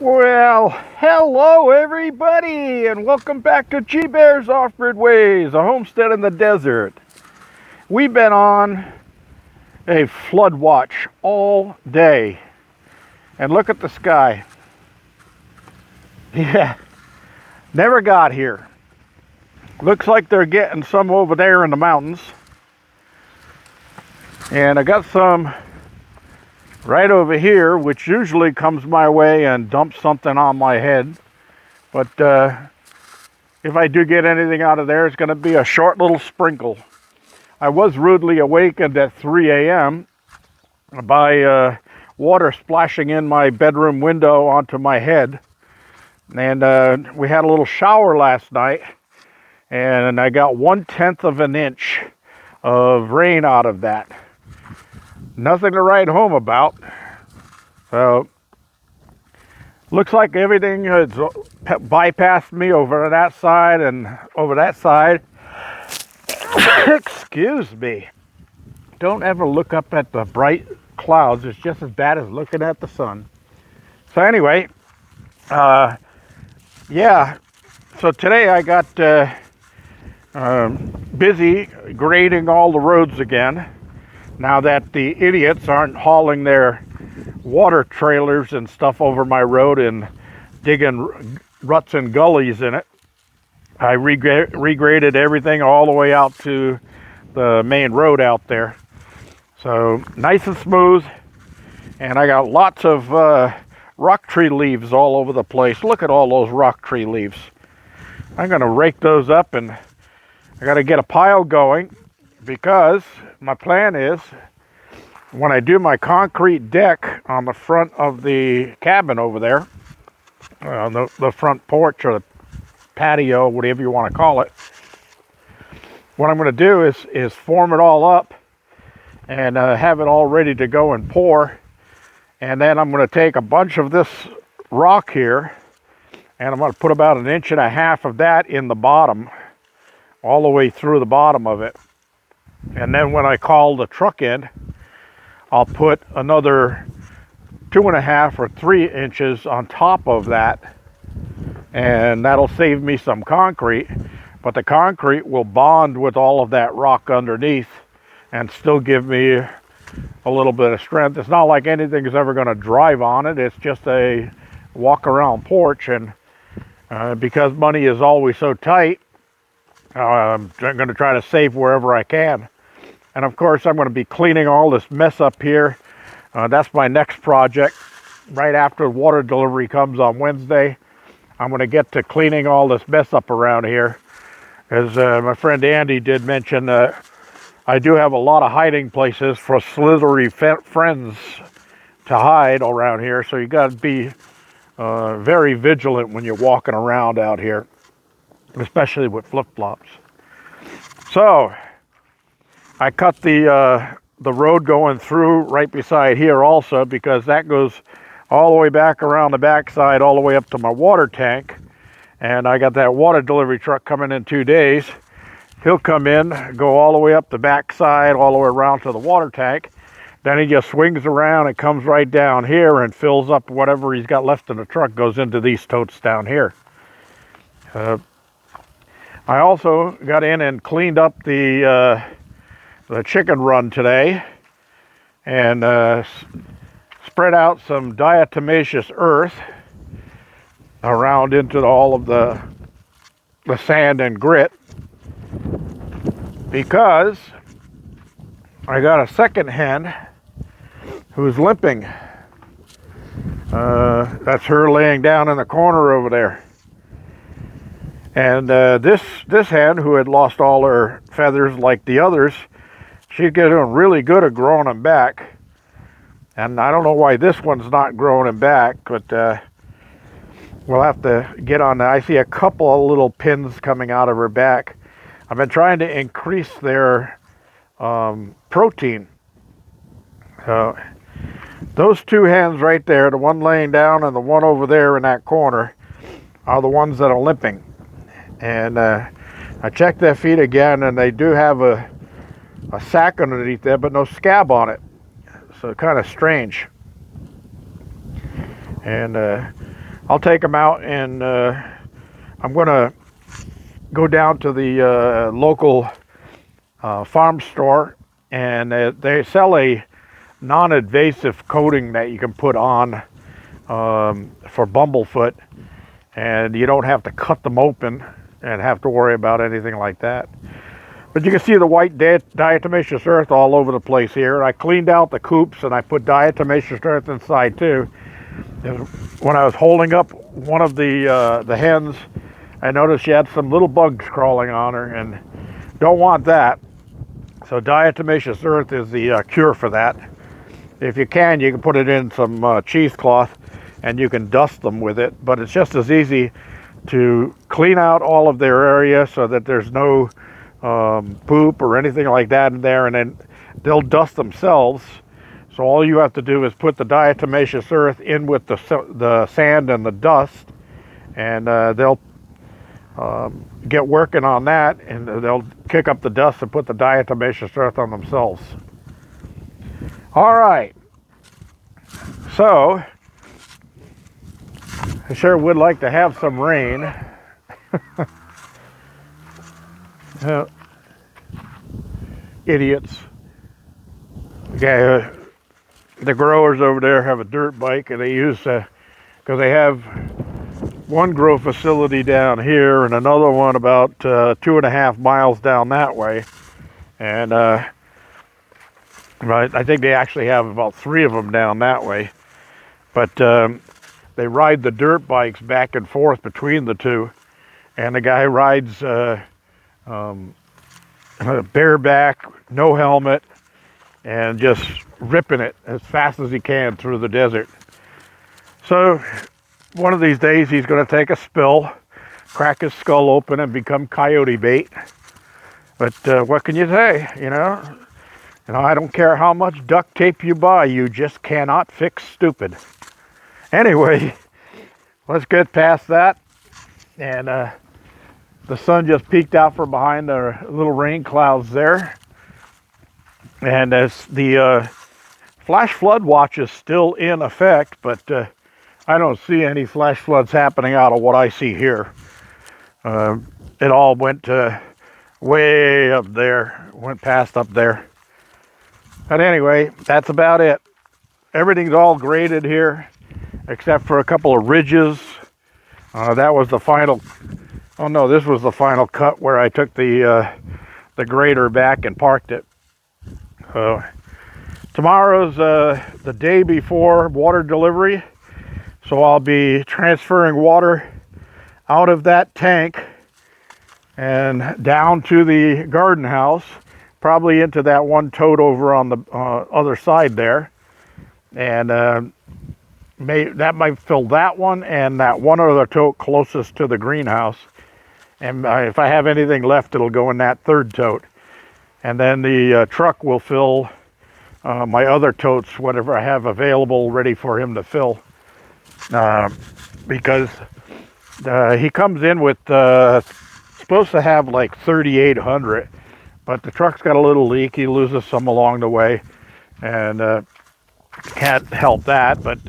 Well, hello everybody, and welcome back to G-Bear's Off-Grid Ways, a homestead in the desert. We've been on a flood watch all day, and look at the sky. Yeah, never got here. Looks like they're getting some over there in the mountains, and I got some right over here, which usually comes my way and dumps something on my head. But if I do get anything out of there, it's going to be a short little sprinkle. I was rudely awakened at 3 a.m. by water splashing in my bedroom window onto my head. And we had a little shower last night, and I got 1/10 of an inch of rain out of that. Nothing to write home about. So, looks like everything has bypassed me over that side and over that side. Excuse me. Don't ever look up at the bright clouds. It's just as bad as looking at the sun. So anyway, yeah. So today I got busy grading all the roads again. Now that the idiots aren't hauling their water trailers and stuff over my road and digging ruts and gullies in it, I regraded everything all the way out to the main road out there. So nice and smooth, and I got lots of rock tree leaves all over the place. Look at all those rock tree leaves. I'm going to rake those up, and I got to get a pile going, because my plan is, when I do my concrete deck on the front of the cabin over there, the front porch or the patio, whatever you want to call it, what I'm going to do is form it all up and have it all ready to go and pour. And then I'm going to take a bunch of this rock here, and I'm going to put about 1.5 inches of that in the bottom, all the way through the bottom of it. And then when I call the truck in, I'll put another 2.5 or 3 inches on top of that, and that'll save me some concrete. But the concrete will bond with all of that rock underneath and still give me a little bit of strength. It's not like anything is ever going to drive on it. It's just a walk around porch, and because money is always so tight, I'm going to try to save wherever I can. And of course, I'm going to be cleaning all this mess up here. That's my next project. Right after water delivery comes on Wednesday, I'm going to get to cleaning all this mess up around here. As my friend Andy did mention, I do have a lot of hiding places for slithery friends to hide around here. So you got to be very vigilant when you're walking around out here, especially with flip-flops. So I cut the road going through right beside here also, because that goes all the way back around the backside, all the way up to my water tank. And I got that water delivery truck coming in 2 days. He'll come in, go all the way up the backside, all the way around to the water tank. Then he just swings around and comes right down here and fills up whatever he's got left in the truck, goes into these totes down here. I also got in and cleaned up the chicken run today, and spread out some diatomaceous earth around into all of the sand and grit, because I got a second hen who's limping. That's her laying down in the corner over there. And this hen, who had lost all her feathers like the others, she's getting really good at growing them back. And I don't know why this one's not growing them back, but we'll have to get on that. I see a couple of little pins coming out of her back. I've been trying to increase their protein. So those two hens right there, the one laying down and the one over there in that corner, are the ones that are limping. And I checked their feet again, and they do have a sack underneath there, but no scab on it. So kind of strange. And I'll take them out, and I'm going to go down to the local farm store, and they sell a non-invasive coating that you can put on for bumblefoot, and you don't have to cut them open and have to worry about anything like that. But you can see the white diatomaceous earth all over the place here. I cleaned out the coops, and I put diatomaceous earth inside too. And when I was holding up one of the hens, I noticed she had some little bugs crawling on her, and don't want that. So diatomaceous earth is the cure for that. If you can put it in some cheesecloth, and you can dust them with it. But it's just as easy to clean out all of their area so that there's no poop or anything like that in there, and then they'll dust themselves. So all you have to do is put the diatomaceous earth in with the sand and the dust, and they'll get working on that, and they'll kick up the dust and put the diatomaceous earth on themselves. All right, so I sure would like to have some rain. Idiots. Okay, the growers over there have a dirt bike, and they use because they have one grow facility down here and another one about 2.5 miles down that way, and right, I think they actually have about 3 of them down that way, but they ride the dirt bikes back and forth between the two, and the guy rides bareback, no helmet, and just ripping it as fast as he can through the desert. So one of these days he's going to take a spill, crack his skull open, and become coyote bait. But what can you say? You know, I don't care how much duct tape you buy, you just cannot fix stupid. Anyway, let's get past that. And the sun just peeked out from behind the little rain clouds there. And as the flash flood watch is still in effect, but I don't see any flash floods happening out of what I see here. It all went way up there, went past up there. But anyway, that's about it. Everything's all graded here, except for a couple of ridges. That was the final, oh no, this was the final cut where I took the grader back and parked it. Tomorrow's the day before water delivery, so I'll be transferring water out of that tank and down to the garden house, probably into that one tote over on the other side there, and that might fill that one and that one other tote closest to the greenhouse, and if I have anything left, it'll go in that third tote. And then the truck will fill my other totes, whatever I have available, ready for him to fill. Because he comes in with, supposed to have like 3,800, but the truck's got a little leak. He loses some along the way, and can't help that. But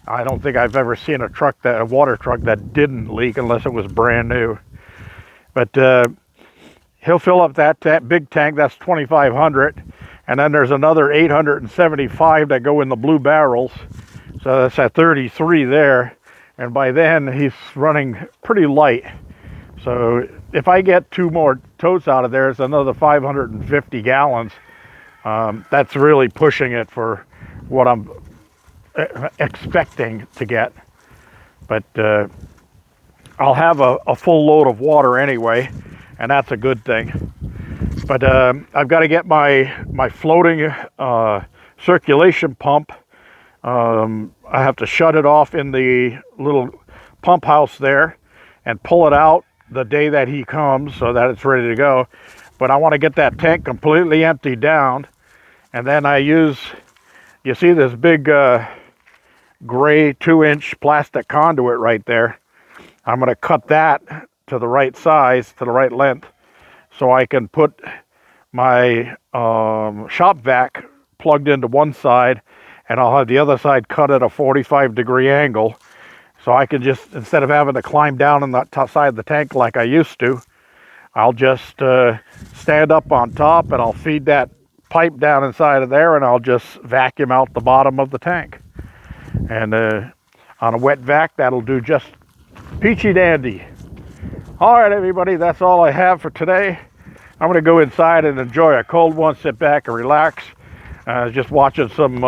I don't think I've ever seen a water truck that didn't leak unless it was brand new. But he'll fill up that big tank, that's 2,500, and then there's another 875 that go in the blue barrels, so that's at 33 there, and by then he's running pretty light. So if I get 2 more totes out of there, it's another 550 gallons. That's really pushing it for what I'm expecting to get, but I'll have a full load of water anyway, and that's a good thing. But I've got to get my floating circulation pump. I have to shut it off in the little pump house there and pull it out the day that he comes so that it's ready to go. But I want to get that tank completely emptied down, and then I use, you see this big gray 2-inch plastic conduit right there. I'm going to cut that to the right size, to the right length, so I can put my shop vac plugged into one side, and I'll have the other side cut at a 45-degree angle So I can just, instead of having to climb down on the top side of the tank like I used to, I'll just stand up on top and I'll feed that pipe down inside of there, and I'll just vacuum out the bottom of the tank. And on a wet vac, that'll do just peachy dandy. All right, everybody, that's all I have for today. I'm going to go inside and enjoy a cold one, sit back and relax. Just watching some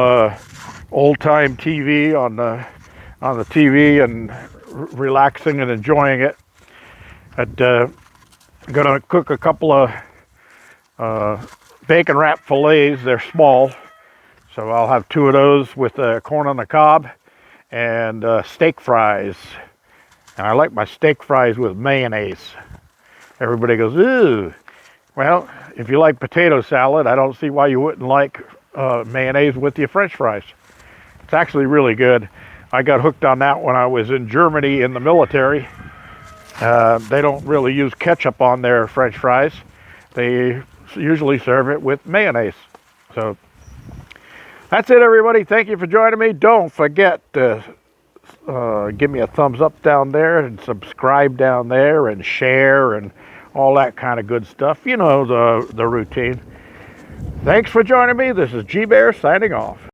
old-time TV on the TV and relaxing and enjoying it. I'm going to cook a couple of bacon wrap fillets. They're small, so I'll have 2 of those with corn on the cob and steak fries. And I like my steak fries with mayonnaise. Everybody goes, ooh. Well, if you like potato salad, I don't see why you wouldn't like mayonnaise with your French fries. It's actually really good. I got hooked on that when I was in Germany in the military. They don't really use ketchup on their French fries. They usually serve it with mayonnaise. So that's it, everybody. Thank you for joining me. Don't forget to give me a thumbs up down there and subscribe down there and share and all that kind of good stuff. You know the routine. Thanks for joining me. This is G Bear signing off.